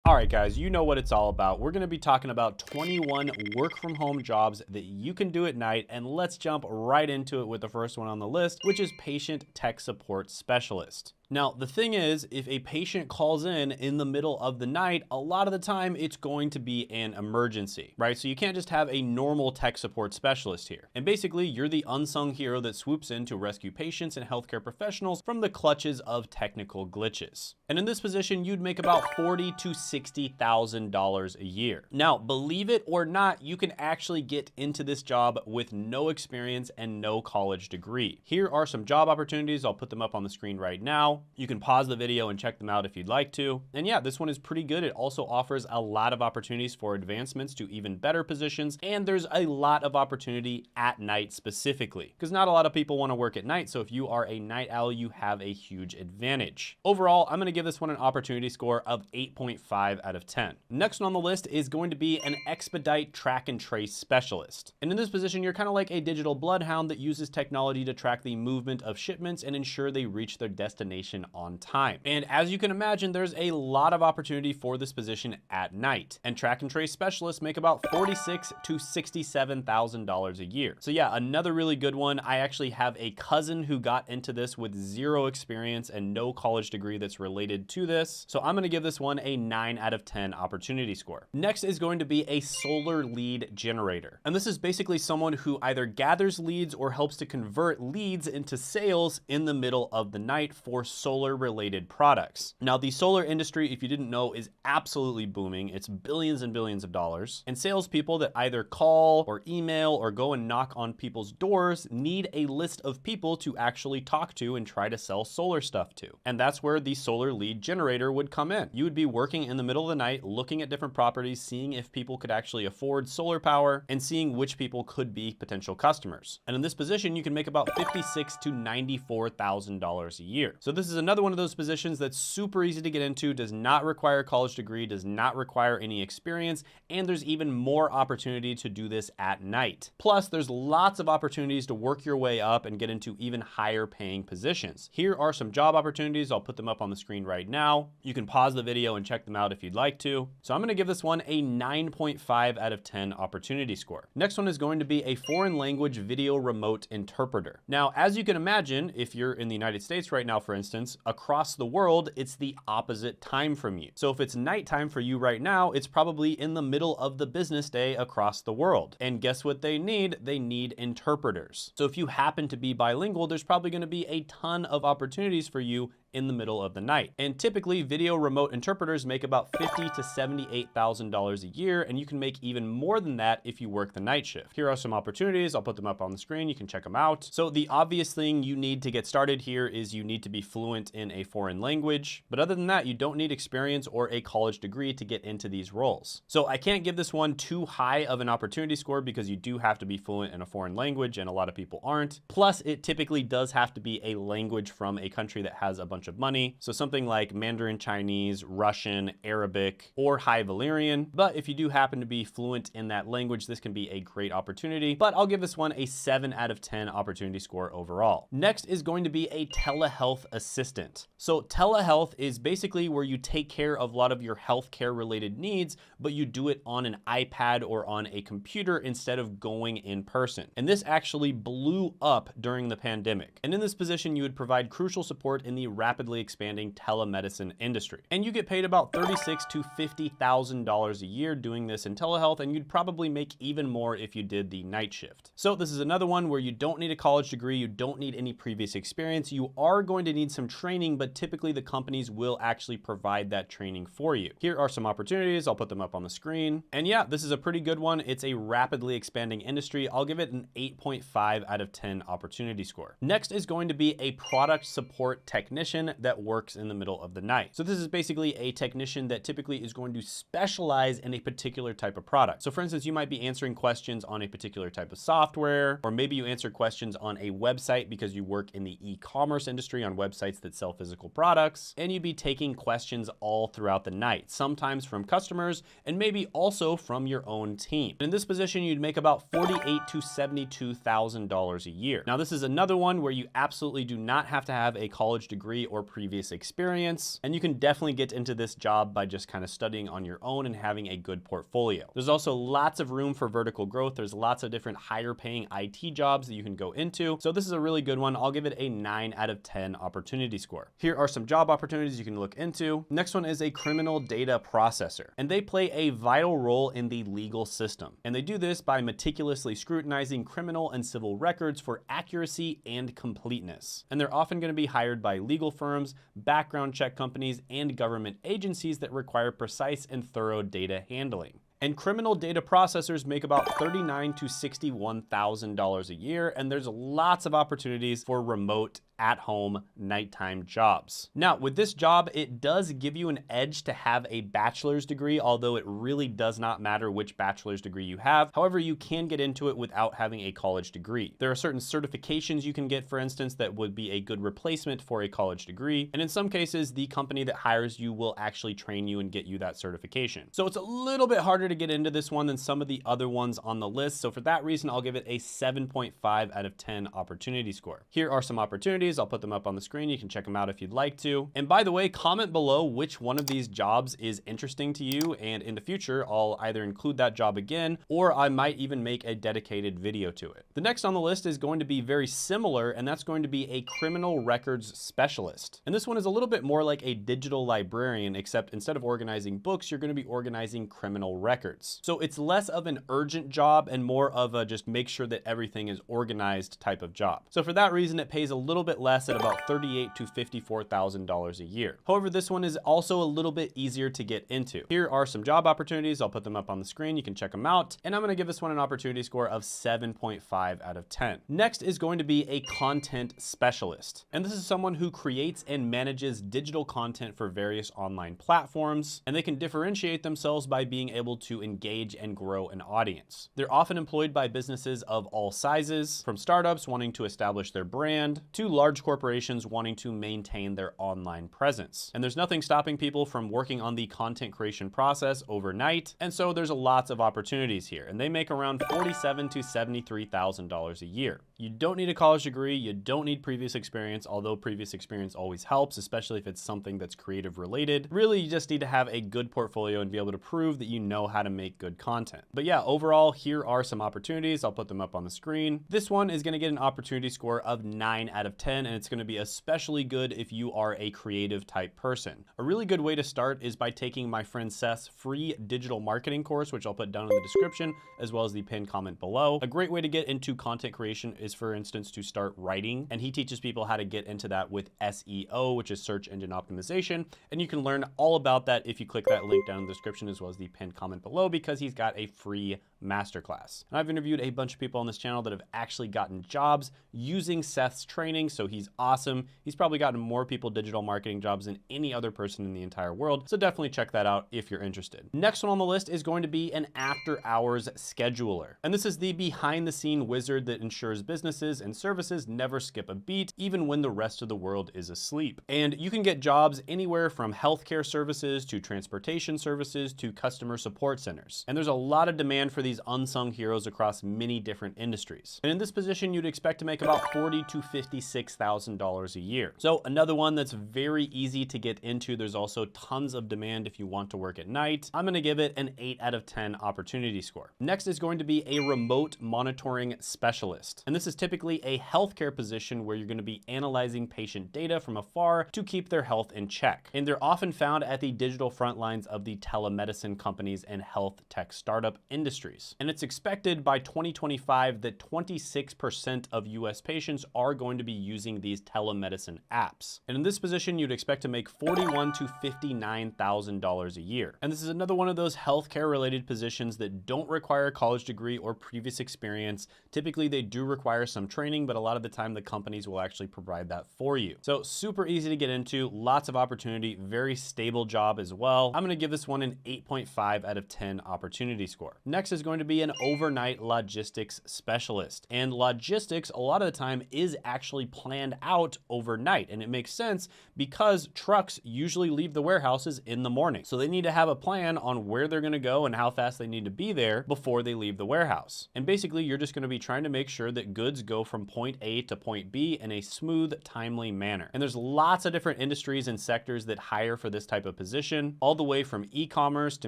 All right, guys, you know what it's all about. We're gonna be talking about 21 work from home jobs that you can do at night, and let's jump right into it with the first one on the list, which is patient tech support specialist. Now, the thing is, if a patient calls in the middle of the night, a lot of the time it's going to be an emergency, right? So you can't just have a normal tech support specialist here. And basically, you're the unsung hero that swoops in to rescue patients and healthcare professionals from the clutches of technical glitches. And in this position, you'd make about $40,000 to $60,000 a year. Now, believe it or not, you can actually get into this job with no experience and no college degree. Here are some job opportunities. I'll put them up on the screen right now. You can pause the video and check them out if you'd like to. And yeah, this one is pretty good. It also offers a lot of opportunities for advancements to even better positions. And there's a lot of opportunity at night specifically, because not a lot of people want to work at night. So if you are a night owl, you have a huge advantage. Overall, I'm going to give this one an opportunity score of 8.5 out of 10. Next one on the list is going to be an expedite track and trace specialist. And in this position, you're kind of like a digital bloodhound that uses technology to track the movement of shipments and ensure they reach their destination on time. And as you can imagine, there's a lot of opportunity for this position at night. And track and trace specialists make about $46,000 to $67,000 a year. So yeah, another really good one. I actually have a cousin who got into this with zero experience and no college degree that's related to this. So I'm going to give this one a 9 out of 10 opportunity score. Next is going to be a solar lead generator. And this is basically someone who either gathers leads or helps to convert leads into sales in the middle of the night for solar related products. Now, the solar industry, if you didn't know, is absolutely booming. It's billions and billions of dollars. And salespeople that either call or email or go and knock on people's doors need a list of people to actually talk to and try to sell solar stuff to. And that's where the solar lead generator would come in. You would be working in the middle of the night, looking at different properties, seeing if people could actually afford solar power and seeing which people could be potential customers. And in this position, you can make about $56,000 to $94,000 a year. So this is another one of those positions that's super easy to get into, does not require a college degree, does not require any experience, and there's even more opportunity to do this at night. Plus, there's lots of opportunities to work your way up and get into even higher paying positions. Here are some job opportunities. I'll put them up on the screen right now. You can pause the video and check them out if you'd like to. So I'm going to give this one a 9.5 out of 10 opportunity score. Next one is going to be a foreign language video remote interpreter. Now, as you can imagine, if you're in the United States right now, for instance, across the world, it's the opposite time from you. So if it's nighttime for you right now, it's probably in the middle of the business day across the world. And guess what they need? They need interpreters. So if you happen to be bilingual, there's probably going to be a ton of opportunities for you in the middle of the night. And typically video remote interpreters make about $50,000 to $78,000 a year, and you can make even more than that if you work the night shift. Here are some opportunities. I'll put them up on the screen. You can check them out. So the obvious thing you need to get started here is you need to be fluent in a foreign language. But other than that, you don't need experience or a college degree to get into these roles. So I can't give this one too high of an opportunity score because you do have to be fluent in a foreign language, and a lot of people aren't. Plus, it typically does have to be a language from a country that has a bunch of money. So something like Mandarin Chinese, Russian, Arabic, or High Valyrian. But if you do happen to be fluent in that language, this can be a great opportunity. But I'll give this one a 7 out of 10 opportunity score overall. Next is going to be a telehealth assistant. So telehealth is basically where you take care of a lot of your healthcare related needs, but you do it on an iPad or on a computer instead of going in person. And this actually blew up during the pandemic. And in this position, you would provide crucial support in the rapidly expanding telemedicine industry. And you get paid about $36,000 to $50,000 a year doing this in telehealth, and you'd probably make even more if you did the night shift. So this is another one where you don't need a college degree, you don't need any previous experience. You are going to need some training, but typically the companies will actually provide that training for you. Here are some opportunities. I'll put them up on the screen. And yeah, this is a pretty good one. It's a rapidly expanding industry. I'll give it an 8.5 out of 10 opportunity score. Next is going to be a product support technician that works in the middle of the night. So this is basically a technician that typically is going to specialize in a particular type of product. So for instance, you might be answering questions on a particular type of software, or maybe you answer questions on a website because you work in the e-commerce industry on websites that sell physical products, and you'd be taking questions all throughout the night, sometimes from customers and maybe also from your own team. In this position, you'd make about $48,000 to $72,000 a year. Now, this is another one where you absolutely do not have to have a college degree or previous experience. And you can definitely get into this job by just kind of studying on your own and having a good portfolio. There's also lots of room for vertical growth. There's lots of different higher paying IT jobs that you can go into. So this is a really good one. I'll give it a 9 out of 10 opportunity score. Here are some job opportunities you can look into. Next one is a criminal data processor, and they play a vital role in the legal system. And they do this by meticulously scrutinizing criminal and civil records for accuracy and completeness. And they're often going to be hired by legal firms, background check companies, and government agencies that require precise and thorough data handling. And criminal data processors make about $39,000 to $61,000 a year, and there's lots of opportunities for remote at-home nighttime jobs. Now, with this job, it does give you an edge to have a bachelor's degree, although it really does not matter which bachelor's degree you have. However, you can get into it without having a college degree. There are certain certifications you can get, for instance, that would be a good replacement for a college degree. And in some cases, the company that hires you will actually train you and get you that certification. So it's a little bit harder to get into this one than some of the other ones on the list. So for that reason, I'll give it a 7.5 out of 10 opportunity score. Here are some opportunities. I'll put them up on the screen. You can check them out if you'd like to. And by the way, comment below which one of these jobs is interesting to you. And in the future, I'll either include that job again, or I might even make a dedicated video to it. The next on the list is going to be very similar, and that's going to be a criminal records specialist. And this one is a little bit more like a digital librarian, except instead of organizing books, you're going to be organizing criminal records. So it's less of an urgent job and more of a just make sure that everything is organized type of job. So for that reason, it pays a little bit less at about $38,000 to $54,000 a year. However, this one is also a little bit easier to get into. Here are some job opportunities. I'll put them up on the screen. You can check them out. And I'm going to give this one an opportunity score of 7.5 out of 10. Next is going to be a content specialist. And this is someone who creates and manages digital content for various online platforms. And they can differentiate themselves by being able to engage and grow an audience. They're often employed by businesses of all sizes, from startups wanting to establish their brand to large corporations wanting to maintain their online presence. And there's nothing stopping people from working on the content creation process overnight. And so there's lots of opportunities here, and they make around $47,000 to $73,000 a year. You don't need a college degree. You don't need previous experience, although previous experience always helps, especially if it's something that's creative related. Really, you just need to have a good portfolio and be able to prove that you know how to make good content. But yeah, overall, here are some opportunities. I'll put them up on the screen. This one is going to get an opportunity score of 9 out of 10, and it's going to be especially good if you are a creative type person. A really good way to start is by taking my friend Seth's free digital marketing course, which I'll put down in the description, as well as the pinned comment below. A great way to get into content creation is, for instance, to start writing, and he teaches people how to get into that with SEO, which is search engine optimization, and you can learn all about that if you click that link down in the description, as well as the pinned comment below, because he's got a free masterclass. And I've interviewed a bunch of people on this channel that have actually gotten jobs using Seth's training, so he's awesome. He's probably gotten more people digital marketing jobs than any other person in the entire world, so definitely check that out if you're interested. Next one on the list is going to be an after-hours scheduler. And this is the behind-the-scene wizard that ensures businesses and services never skip a beat, even when the rest of the world is asleep. And you can get jobs anywhere from healthcare services to transportation services to customer support centers. And there's a lot of demand for these unsung heroes across many different industries. And in this position, you'd expect to make about $40,000 to $56,000 a year. So another one that's very easy to get into. There's also tons of demand if you want to work at night. I'm going to give it an 8 out of 10 opportunity score. Next is going to be a remote monitoring specialist. And this is typically a healthcare position where you're going to be analyzing patient data from afar to keep their health in check. And they're often found at the digital front lines of the telemedicine companies and health tech startup industries. And it's expected by 2025 that 26% of US patients are going to be using these telemedicine apps. And in this position, you'd expect to make $41,000 to $59,000 a year. And this is another one of those healthcare related positions that don't require a college degree or previous experience. Typically, they do require some training, but a lot of the time the companies will actually provide that for you. So super easy to get into, lots of opportunity, very stable job as well. I'm going to give this one an 8.5 out of 10 opportunity score. Next is going to be an overnight logistics specialist. And logistics, a lot of the time, is actually planned out overnight. And it makes sense because trucks usually leave the warehouses in the morning. So they need to have a plan on where they're gonna go and how fast they need to be there before they leave the warehouse. And basically, you're just gonna be trying to make sure that goods go from point A to point B in a smooth, timely manner. And there's lots of different industries and sectors that hire for this type of position, all the way from e-commerce to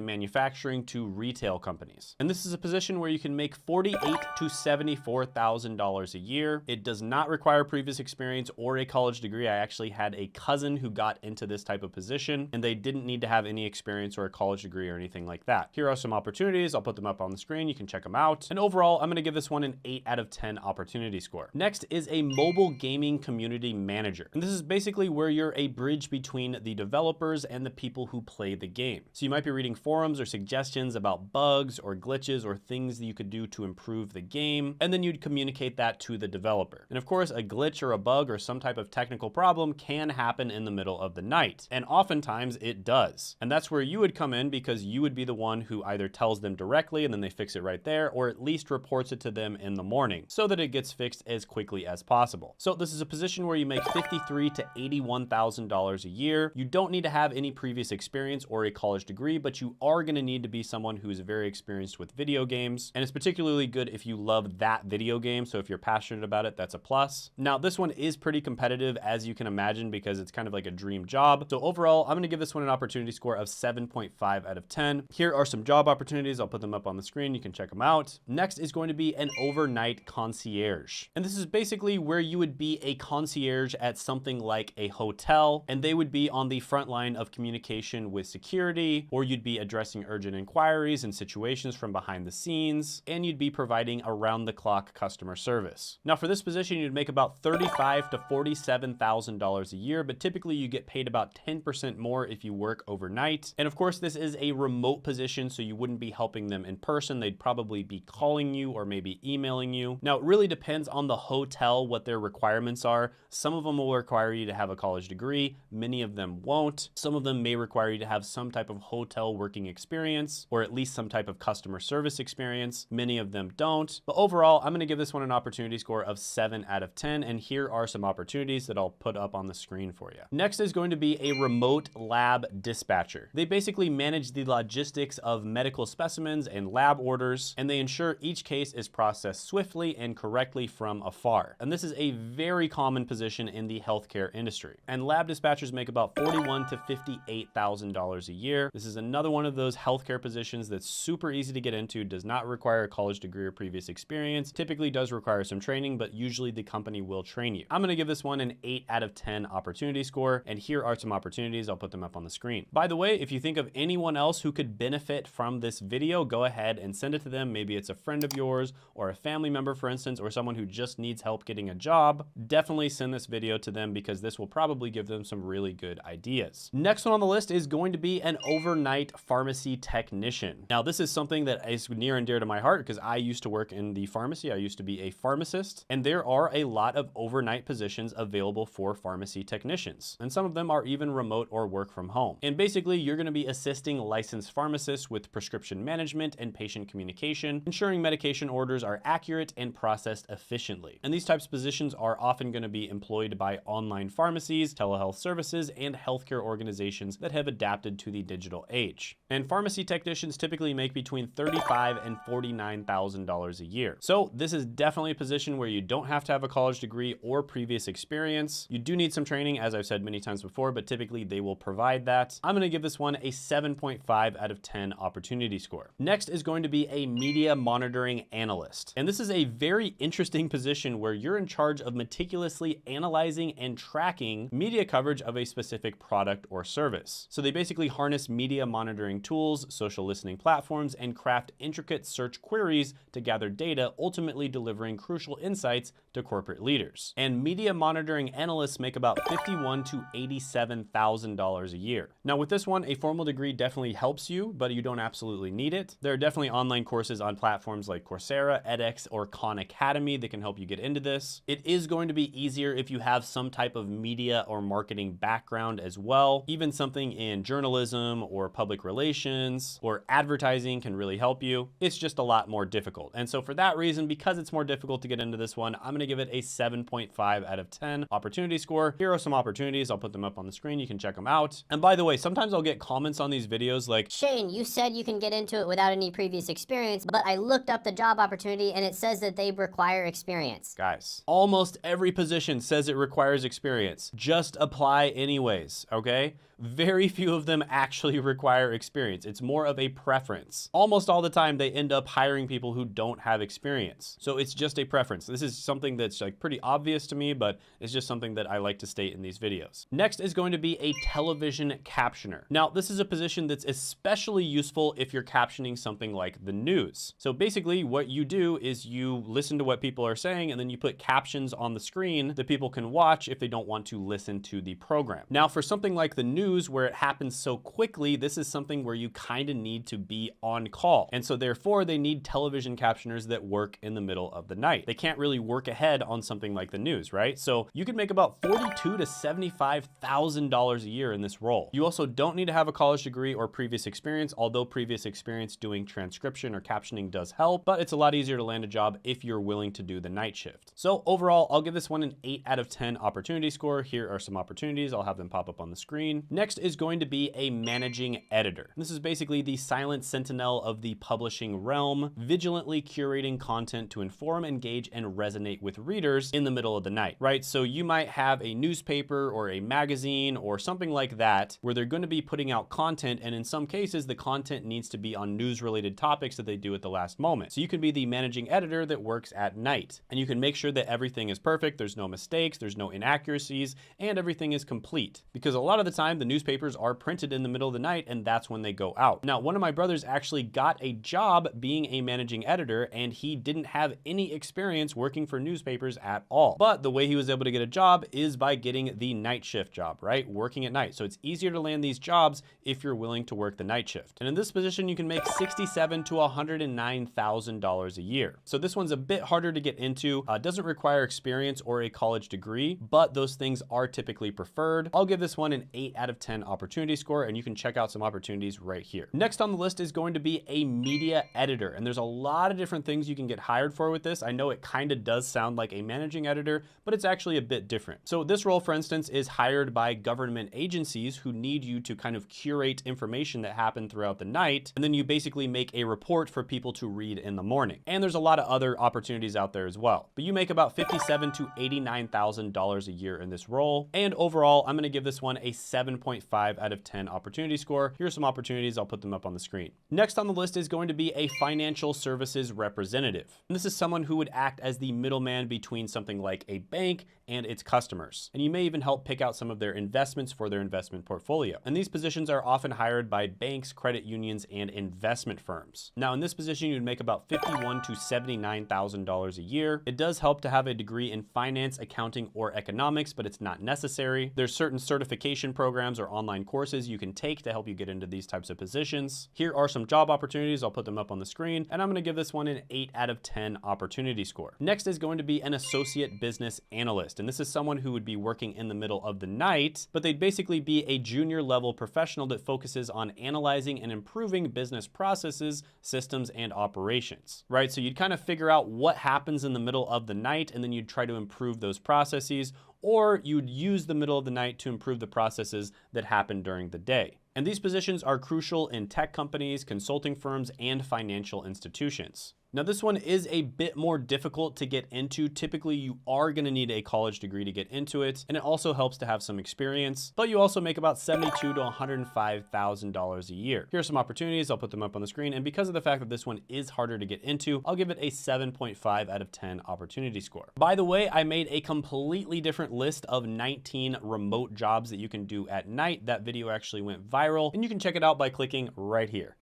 manufacturing to retail companies. And this is a position where you can make $48,000 to $74,000 a year. It does not require previous experience or a college degree. I actually had a cousin who got into this type of position, and they didn't need to have any experience or a college degree or anything like that. Here are some opportunities. I'll put them up on the screen. You can check them out. And overall, I'm gonna give this one an 8 out of 10 opportunity score. Next is a mobile gaming community manager. And this is basically where you're a bridge between the developers and the people who play the game. So you might be reading forums or suggestions about bugs or glitches or things that you could do to improve the game, and then you'd communicate that to the developer. And of course, a glitch or a bug or some type of technical problem can happen in the middle of the night, and oftentimes it does. And that's where you would come in, because you would be the one who either tells them directly and then they fix it right there, or at least reports it to them in the morning so that it gets fixed as quickly as possible. So this is a position where you make $53,000 to $81,000 a year. You don't need to have any previous experience or a college degree, but you are going to need to be someone who is very experienced with video games. And it's particularly good if you love that video game. So if you're passionate about it, that's a plus. Now, this one is pretty competitive, as you can imagine, because it's kind of like a dream job. So overall, I'm going to give this one an opportunity score of 7.5 out of 10. Here are some job opportunities. I'll put them up on the screen. You can check them out. Next is going to be an overnight concierge. And this is basically where you would be a concierge at something like a hotel, and they would be on the front line of communication with security, or you'd be addressing urgent inquiries and situations from behind the scenes, and you'd be providing around-the-clock customer service. Now, for this position, you'd make about $35,000 to $47,000 a year, but typically you get paid about 10% more if you work overnight. And of course, this is a remote position, so you wouldn't be helping them in person. They'd probably be calling you or maybe emailing you. Now, it really depends on the hotel what their requirements are. Some of them will require you to have a college degree. Many of them won't. Some of them may require you to have some type of hotel working experience, or at least some type of customer service experience. Many of them don't. But overall, I'm going to give this one an opportunity score of 7 out of 10. And here are some opportunities that I'll put up on the screen for you. Next is going to be a remote lab dispatcher. They basically manage the logistics of medical specimens and lab orders, and they ensure each case is processed swiftly and correctly from afar. And this is a very common position in the healthcare industry. And lab dispatchers make about $41,000 to $58,000 a year. This is another one of those healthcare positions that's super easy to get into, does not require a college degree or previous experience, typically does require some training, but usually the company will train you. I'm going to give this one an 8 out of 10 opportunity score, and here are some opportunities. I'll put them up on the screen. By the way, if you think of anyone else who could benefit from this video, go ahead and send it to them. Maybe it's a friend of yours or a family member, for instance, or someone who just needs help getting a job. Definitely send this video to them, because this will probably give them some really good ideas. Next one on the list is going to be an overnight pharmacy technician. Now, this is something that is near and dear to my heart, because I used to work in the pharmacy. I used to be a pharmacist, and there are a lot of overnight positions available for pharmacy technicians. And some of them are even remote or work from home. And basically, you're going to be assisting licensed pharmacists with prescription management and patient communication, ensuring medication orders are accurate and processed efficiently. And these types of positions are often going to be employed by online pharmacies, telehealth services, and healthcare organizations that have adapted to the digital age. And pharmacy technicians typically make between $35,000 and $49,000 a year. So this is definitely a position where you don't have to have a college degree or previous experience. You do need some training, as I've said many times before, but typically they will provide that. I'm going to give this one a 7.5 out of 10 opportunity score. Next is going to be a media monitoring analyst. And this is a very interesting position where you're in charge of meticulously analyzing and tracking media coverage of a specific product or service. So they basically harness media monitoring tools, social listening platforms, and craft intricate search queries to gather data, ultimately delivering crucial insights to corporate leaders. And media monitoring analysts make about $51,000 to $87,000 a year. Now, with this one, a formal degree definitely helps you, but you don't absolutely need it. There are definitely online courses on platforms like Coursera, edX, or Khan Academy that can help you get into this. It is going to be easier if you have some type of media or marketing background as well. Even something in journalism or public relations or advertising can really help you. It's just a lot more difficult. And so for that reason, because it's more difficult to get into this one, I'm going to give it a 7.5 7.5 out of 10 opportunity score. Here are some opportunities. I'll put them up on the screen. You can check them out. And by the way, sometimes I'll get comments on these videos like, Shane, you said you can get into it without any previous experience, but I looked up the job opportunity and it says that they require experience. guys, almost every position says it requires experience. Just apply anyways, okay? Very few of them actually require experience. It's more of a preference. Almost all the time, they end up hiring people who don't have experience. So it's just a preference. This is something that's like pretty obvious to me, but it's just something that I like to state in these videos. Next is going to be a television captioner. Now, this is a position that's especially useful if you're captioning something like the news. So basically what you do is you listen to what people are saying and then you put captions on the screen that people can watch if they don't want to listen to the program. Now, for something like the news where it happens so quickly, this is something where you kind of need to be on call. And so therefore they need television captioners that work in the middle of the night. They can't really work ahead on something like the news, right? So you can make about $42,000 to $75,000 a year in this role. You also don't need to have a college degree or previous experience, although previous experience doing transcription or captioning does help, but it's a lot easier to land a job if you're willing to do the night shift. So overall, I'll give this one an 8 out of 10 opportunity score. Here are some opportunities. I'll have them pop up on the screen. Next is going to be a managing editor. This is basically the silent sentinel of the publishing realm, vigilantly curating content to inform, engage, and resonate with readers in the middle of the night, right? So you might have a newspaper or a magazine or something like that where they're going to be putting out content, and in some cases, the content needs to be on news-related topics that they do at the last moment. So you can be the managing editor that works at night, and you can make sure that everything is perfect, there's no mistakes, there's no inaccuracies, and everything is complete. Because a lot of the time, the newspapers are printed in the middle of the night, and that's when they go out. Now, one of my brothers actually got a job being a managing editor, and he didn't have any experience working for newspapers at all. But the way he was able to get a job is by getting the night shift job, right? Working at night. So it's easier to land these jobs if you're willing to work the night shift. And in this position, you can make $67,000 to $109,000 a year. So this one's a bit harder to get into. Doesn't require experience or a college degree, but those things are typically preferred. I'll give this one an 8 out of 10 opportunity score, and you can check out some opportunities right here. Next on the list is going to be a media editor, and there's a lot of different things you can get hired for with this. I know it kind of does sound like a managing editor, but it's actually a bit different. So this role, for instance, is hired by government agencies who need you to kind of curate information that happened throughout the night, and then you basically make a report for people to read in the morning. And there's a lot of other opportunities out there as well. But you make about $57,000 to $89,000 a year in this role. And overall, I'm going to give this one a 7.5 out of 10 opportunity score. Here's some opportunities. I'll put them up on the screen. Next on the list is going to be a financial services representative. And this is someone who would act as the middleman between something like a bank and its customers. And you may even help pick out some of their investments for their investment portfolio. And these positions are often hired by banks, credit unions, and investment firms. Now, in this position, you'd make about $51,000 to $79,000 a year. It does help to have a degree in finance, accounting, or economics, but it's not necessary. There's certain certification programs or online courses you can take to help you get into these types of positions. Here are some job opportunities. I'll put them up on the screen, and I'm going to give this one an 8 out of 10 opportunity score. Next is going to be an associate business analyst, and this is someone who would be working in the middle of the night, but they'd basically be a junior level professional that focuses on analyzing and improving business processes, systems, and operations, right? So you'd kind of figure out what happens in the middle of the night, and then you'd try to improve those processes, or you'd use the middle of the night to improve the processes that happen during the day. And these positions are crucial in tech companies, consulting firms, and financial institutions. Now, this one is a bit more difficult to get into. Typically, you are going to need a college degree to get into it, and it also helps to have some experience, but you also make about $72,000 to $105,000 a year. Here are some opportunities. I'll put them up on the screen, and because of the fact that this one is harder to get into, I'll give it a 7.5 out of 10 opportunity score. By the way, I made a completely different list of 19 remote jobs that you can do at night. That video actually went viral, and you can check it out by clicking right here.